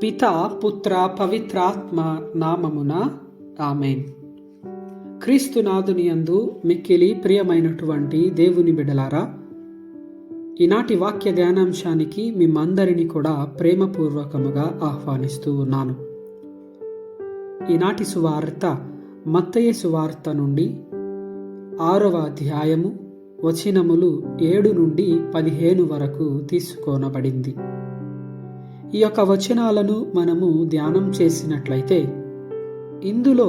పితా పుత్ర పవిత్రాత్మ నామమున ఆమేన్. క్రీస్తునాథుని యందు మిక్కిలి ప్రియమైనటువంటి దేవుని బిడ్డలారా, ఈనాటి వాక్య ధ్యానాంశానికి మిమ్మందరినీ కూడా ప్రేమపూర్వకముగా ఆహ్వానిస్తూ ఉన్నాను. ఈనాటి సువార్త మత్తయి సువార్త నుండి 6వ అధ్యాయము వచనములు 7 నుండి 15 వరకు తీసుకోనబడింది. ఈ యొక్క వచనాలను మనము ధ్యానం చేసినట్లయితే ఇందులో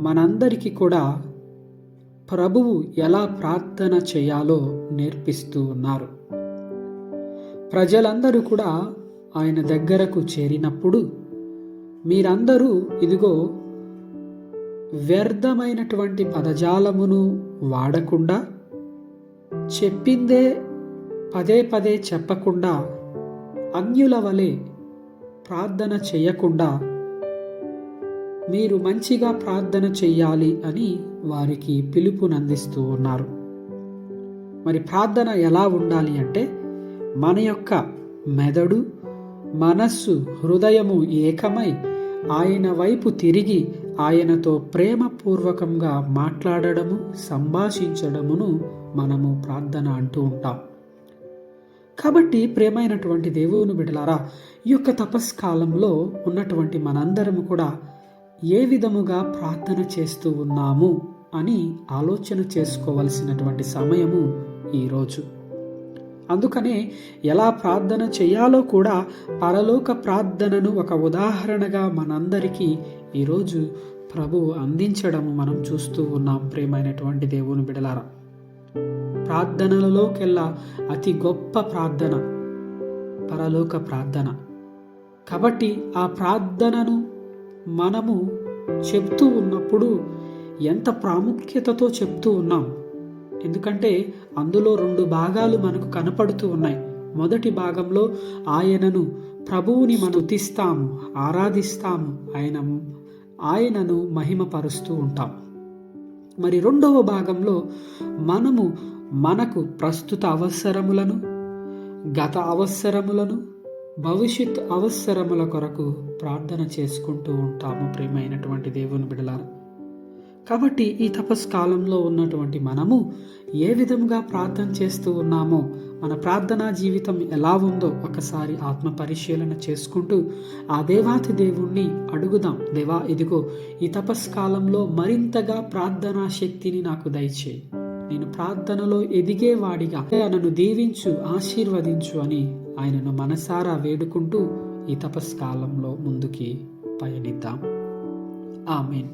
మనందరికీ కూడా ప్రభువు ఎలా ప్రార్థన చేయాలో నేర్పిస్తూ ఉన్నారు. ప్రజలందరూ కూడా ఆయన దగ్గరకు చేరినప్పుడు మీరందరూ ఇదిగో వ్యర్థమైనటువంటి పదజాలమును వాడకుండా, చెప్పిందే పదే పదే చెప్పకుండా, అన్యుల వలె ప్రార్థన చేయకుండా మీరు మంచిగా ప్రార్థన చెయ్యాలి అని వారికి పిలుపునందిస్తూ ఉన్నారు. మరి ప్రార్థన ఎలా ఉండాలి అంటే, మన యొక్క మెదడు, మనస్సు, హృదయము ఏకమై ఆయన వైపు తిరిగి ఆయనతో ప్రేమపూర్వకంగా మాట్లాడడము, సంభాషించడమును మనము ప్రార్థన అంటూ ఉంటాం. కాబట్టి ప్రేమైనటువంటి దేవుని బిడ్డలారా, ఈ యొక్క తపస్కాలంలో ఉన్నటువంటి మనందరము కూడా ఏ విధముగా ప్రార్థన చేస్తూ ఉన్నాము అని ఆలోచన చేసుకోవలసినటువంటి సమయము ఈరోజు. అందుకనే ఎలా ప్రార్థన చేయాలో కూడా పరలోక ప్రార్థనను ఒక ఉదాహరణగా మనందరికీ ఈరోజు ప్రభువు అందించడము మనం చూస్తూ ఉన్నాం. ప్రేమైనటువంటి దేవుని బిడ్డలారా, ప్రార్థనలలోకెల్లా అతి గొప్ప ప్రార్థన పరలోక ప్రార్థన. కాబట్టి ఆ ప్రార్థనను మనము చెప్తూ ఉన్నప్పుడు ఎంత ప్రాముఖ్యతతో చెప్తూ ఉన్నాం. ఎందుకంటే అందులో 2 భాగాలు మనకు కనపడుతూ ఉన్నాయి. మొదటి భాగంలో ఆయనను, ప్రభువుని మనం స్తుతిస్తాము, ఆరాధిస్తాము, ఆయనను మహిమపరుస్తూ ఉంటాం. మరి 2వ భాగంలో మనము మనకు ప్రస్తుత అవసరములను, గత అవసరములను, భవిష్యత్ అవసరముల కొరకు ప్రార్థన చేసుకుంటూ ఉంటాము. ప్రియమైనటువంటి దేవుని బిడ్డలారా, కాబట్టి ఈ తపస్కాలంలో ఉన్నటువంటి మనము ఏ విధంగా ప్రార్థన చేస్తూ ఉన్నామో, మన ప్రార్థనా జీవితం ఎలా ఉందో ఒకసారి ఆత్మ పరిశీలన చేసుకుంటూ ఆ దేవాతి దేవుణ్ణి అడుగుదాం. దేవా, ఇదిగో ఈ తపస్కాలంలో మరింతగా ప్రార్థనా శక్తిని నాకు దయచేయి, నేను ప్రార్థనలో ఎదిగేవాడిగా నన్ను దీవించు, ఆశీర్వదించు అని ఆయనను మనసారా వేడుకుంటూ ఈ తపస్కాలంలో ముందుకి పయనిద్దాం. ఆమేన్.